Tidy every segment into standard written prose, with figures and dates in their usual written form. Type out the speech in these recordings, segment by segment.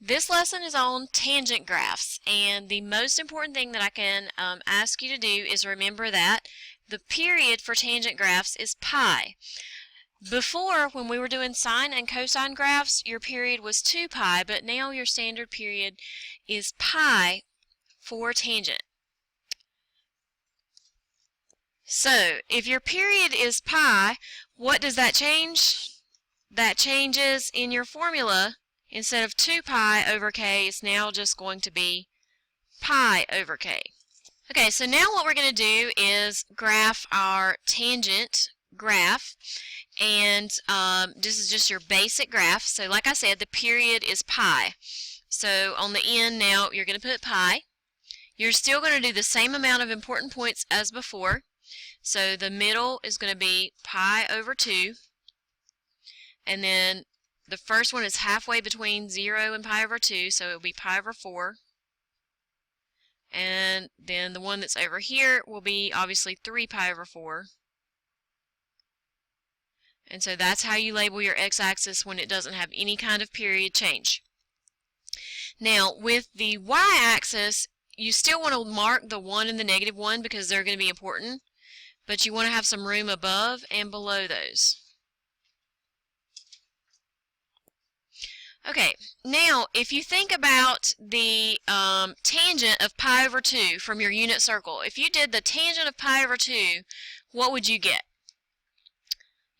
This lesson is on tangent graphs, and the most important thing that I can ask you to do is remember that the period for tangent graphs is pi. Before, when we were doing sine and cosine graphs, your period was 2 pi, but now your standard period is pi for tangent. So, if your period is pi, what does that change? That changes in your formula. Instead of 2 pi over k, it's now just going to be pi over k. Okay, so now what we're going to do is graph our tangent graph, and this is just your basic graph. So like I said, the period is pi. So on the end now, you're going to put pi. You're still going to do the same amount of important points as before. So the middle is going to be pi over 2, and then the first one is halfway between 0 and pi over 2, so it will be pi over 4. And then the one that's over here will be obviously 3 pi over 4. And so that's how you label your x-axis when it doesn't have any kind of period change. Now with the y-axis, you still want to mark the 1 and the negative 1 because they're going to be important, but you want to have some room above and below those. Okay, now if you think about the tangent of pi over 2 from your unit circle, if you did the tangent of pi over 2, what would you get?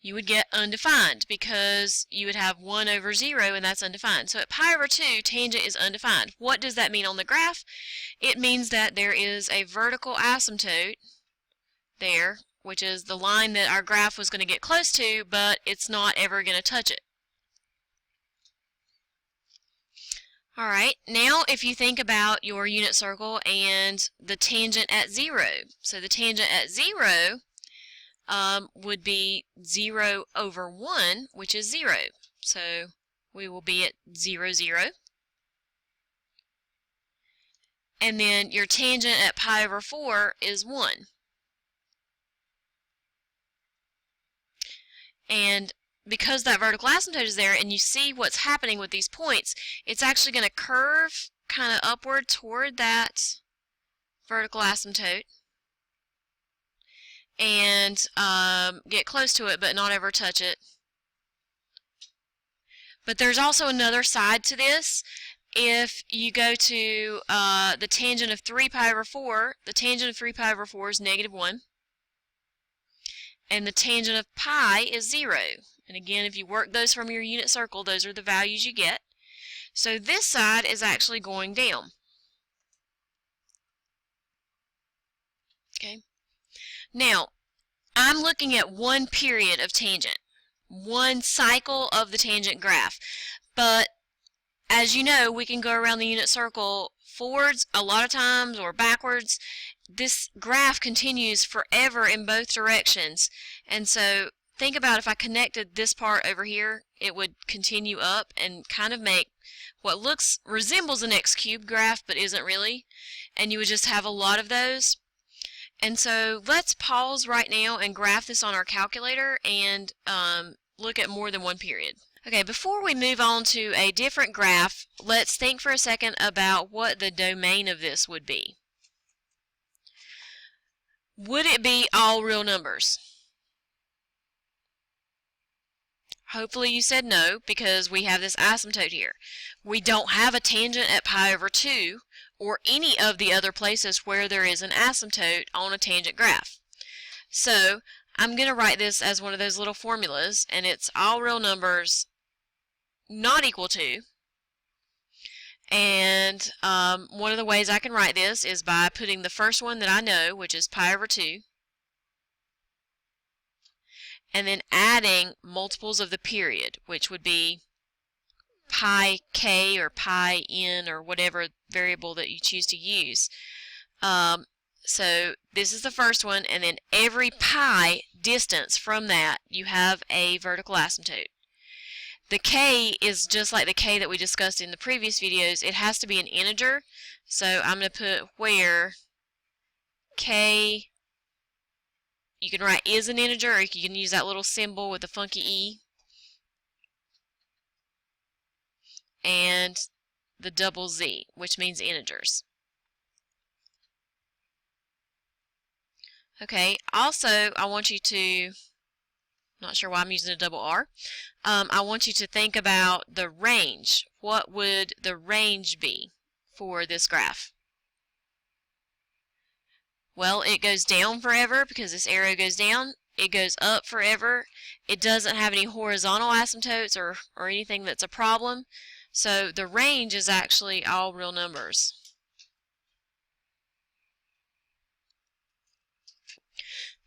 You would get undefined because you would have 1 over 0 and that's undefined. So at pi over 2, tangent is undefined. What does that mean on the graph? It means that there is a vertical asymptote there, which is the line that our graph was going to get close to, but it's not ever going to touch it. Alright, now if you think about your unit circle and the tangent at 0. So the tangent at 0 would be 0 over 1, which is 0. So we will be at 0, 0. And then your tangent at pi over 4 is 1. And because that vertical asymptote is there and you see what's happening with these points, it's actually going to curve kind of upward toward that vertical asymptote and get close to it but not ever touch it. But there's also another side to this. If you go to the tangent of 3 pi over 4, the tangent of 3 pi over 4 is negative 1. And the tangent of pi is 0. And again, if you work those from your unit circle, those are the values you get. So this side is actually going down. Okay. Now, I'm looking at one period of tangent, one cycle of the tangent graph. But as you know, we can go around the unit circle forwards a lot of times or backwards. This graph continues forever in both directions. And so think about if I connected this part over here, it would continue up and kind of make what resembles an x-cubed graph but isn't really. And you would just have a lot of those. And so let's pause right now and graph this on our calculator and look at more than one period. Okay, before we move on to a different graph, let's think for a second about what the domain of this would be. Would it be all real numbers? Hopefully you said no, because we have this asymptote here. We don't have a tangent at pi over 2 or any of the other places where there is an asymptote on a tangent graph. So I'm going to write this as one of those little formulas, and it's all real numbers not equal to. And one of the ways I can write this is by putting the first one that I know, which is pi over 2, and then adding multiples of the period, which would be pi k or pi n or whatever variable that you choose to use. So this is the first one, and then every pi distance from that you have a vertical asymptote. The k is just like the k that we discussed in the previous videos. It has to be an integer, so I'm going to put where k, you can write is an integer, or you can use that little symbol with the funky e. And the double Z, which means integers. Okay, also I want you to, not sure why I'm using a double R, I want you to think about the range. What would the range be for this graph? Well, it goes down forever because this arrow goes down. It goes up forever. It doesn't have any horizontal asymptotes or anything that's a problem. So the range is actually all real numbers.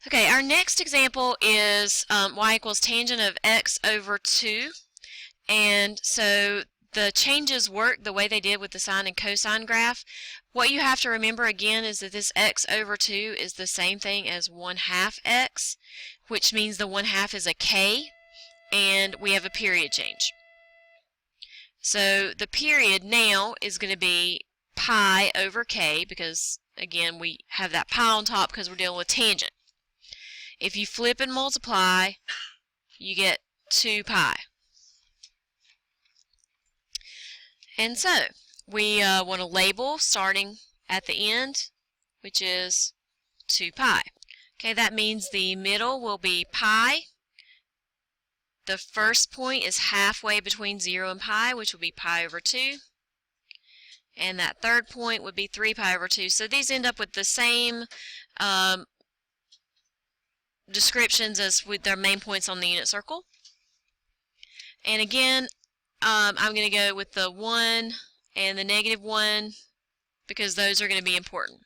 Okay, our next example is y equals tangent of x over 2. And so the changes work the way they did with the sine and cosine graph. What you have to remember again is that this x over 2 is the same thing as 1/2 x, which means the 1/2 is a k, and we have a period change. So the period now is going to be pi over k because, again, we have that pi on top because we're dealing with tangent. If you flip and multiply, you get 2 pi. And so we want to label starting at the end, which is 2 pi. Okay, that means the middle will be pi. The first point is halfway between 0 and pi, which will be pi over 2. And that third point would be 3 pi over 2. So these end up with the same descriptions as with their main points on the unit circle. And again, I'm going to go with the 1 and the -1 because those are going to be important.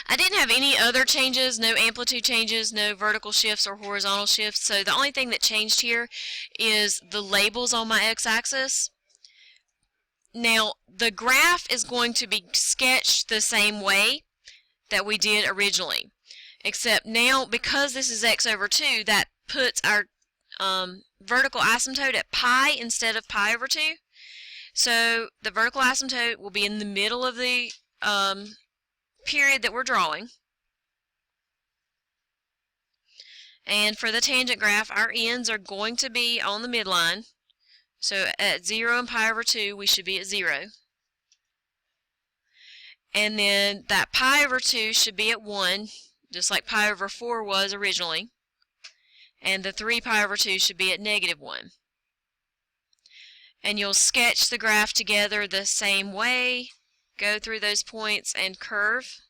I didn't have any other changes, no amplitude changes, no vertical shifts or horizontal shifts, so the only thing that changed here is the labels on my x-axis. Now, the graph is going to be sketched the same way that we did originally, except now, because this is x over 2, that puts our vertical asymptote at pi instead of pi over 2. So the vertical asymptote will be in the middle of the period that we're drawing. And for the tangent graph, our ends are going to be on the midline. So at 0 and pi over 2, we should be at 0. And then that pi over 2 should be at 1, just like pi over 4 was originally. And the 3 pi over 2 should be at -1. And you'll sketch the graph together the same way, go through those points and curve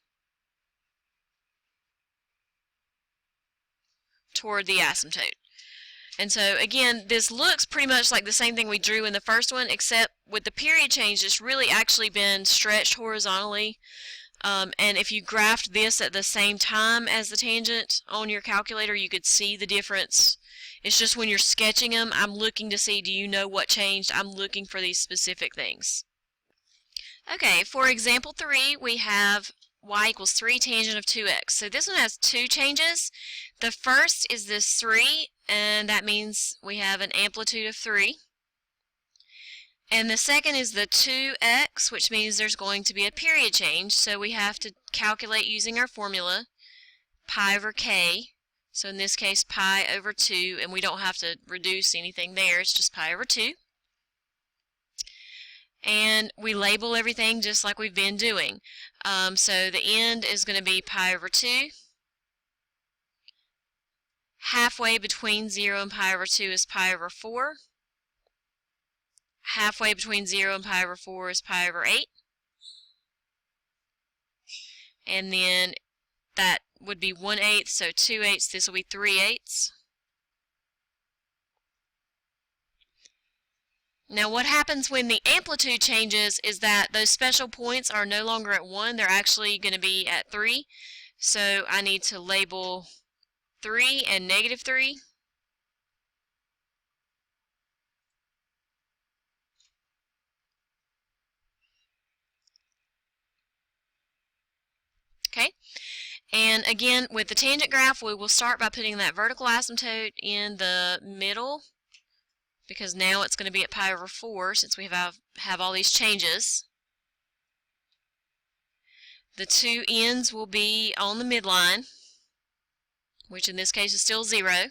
toward the asymptote. And so again, this looks pretty much like the same thing we drew in the first one, except with the period change, it's really actually been stretched horizontally. And if you graphed this at the same time as the tangent on your calculator, you could see the difference. It's just when you're sketching them, I'm looking to see, do you know what changed? I'm looking for these specific things. Okay, for example 3, we have y equals 3 tangent of 2x. So this one has 2 changes. The first is this 3, and that means we have an amplitude of 3. And the second is the 2x, which means there's going to be a period change, so we have to calculate using our formula, pi over k. So in this case, pi over 2, and we don't have to reduce anything there, it's just pi over 2. And we label everything just like we've been doing. So the end is going to be pi over 2. Halfway between 0 and pi over 2 is pi over 4. Halfway between 0 and pi over 4 is pi over 8. And then that would be 1/8, so 2/8, this will be 3/8. Now what happens when the amplitude changes is that those special points are no longer at 1, they're actually going to be at 3. So I need to label 3 and -3. Okay, and again with the tangent graph we will start by putting that vertical asymptote in the middle, because now it's going to be at pi over 4 since we have all these changes. The 2 ends will be on the midline, which in this case is still 0.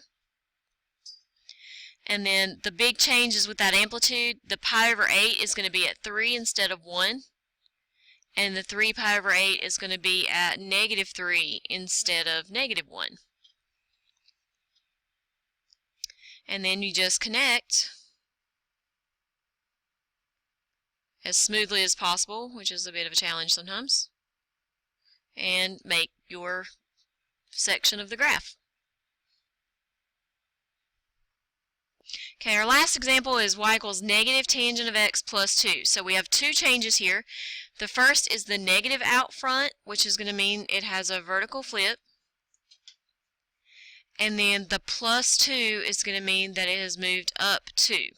And then the big change is with that amplitude, the pi over 8 is going to be at 3 instead of 1. And the 3 pi over 8 is going to be at -3 instead of -1. And then you just connect as smoothly as possible, which is a bit of a challenge sometimes, and make your section of the graph. Okay, our last example is y equals negative tangent of x plus 2. So we have two changes here. The first is the negative out front, which is going to mean it has a vertical flip. And then the plus 2 is going to mean that it has moved up 2.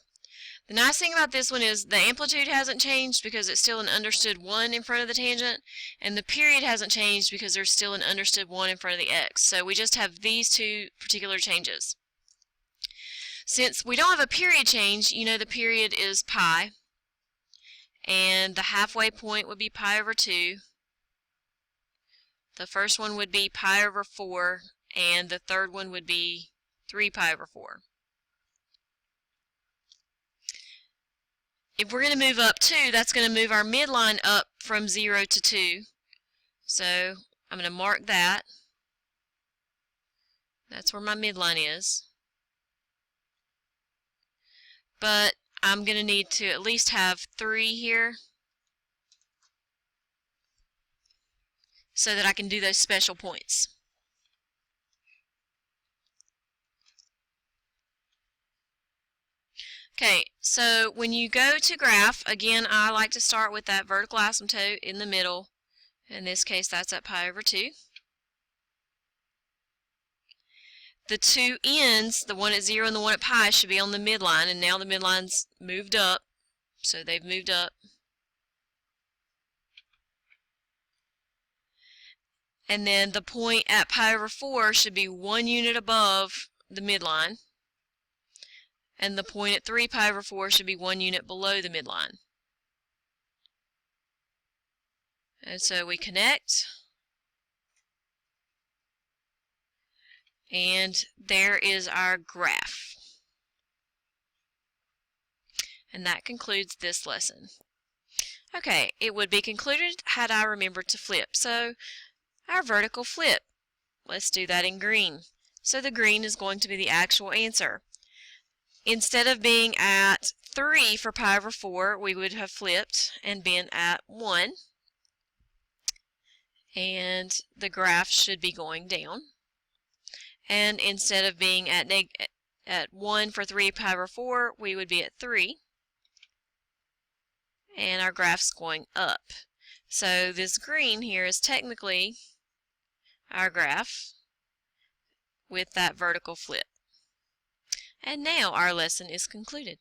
The nice thing about this one is the amplitude hasn't changed because it's still an understood 1 in front of the tangent, and the period hasn't changed because there's still an understood 1 in front of the x. So we just have these two particular changes. Since we don't have a period change, you know the period is pi, and the halfway point would be pi over 2. The first one would be pi over 4, and the third one would be 3 pi over 4. If we're going to move up 2, that's going to move our midline up from 0 to 2. So I'm going to mark that. That's where my midline is. But I'm going to need to at least have 3 here so that I can do those special points. Okay, so when you go to graph, again, I like to start with that vertical asymptote in the middle. In this case, that's at pi over 2. The two ends, the one at 0 and the one at pi, should be on the midline, and now the midline's moved up, so they've moved up. And then the point at pi over 4 should be 1 unit above the midline. And the point at 3 pi over 4 should be 1 unit below the midline. And so we connect. And there is our graph. And that concludes this lesson. Okay, it would be concluded had I remembered to flip. So our vertical flip. Let's do that in green. So the green is going to be the actual answer. Instead of being at 3 for pi over 4, we would have flipped and been at 1. And the graph should be going down. And instead of being at 1 for 3 pi over 4, we would be at 3. And our graph's going up. So this green here is technically our graph with that vertical flip. And now our lesson is concluded.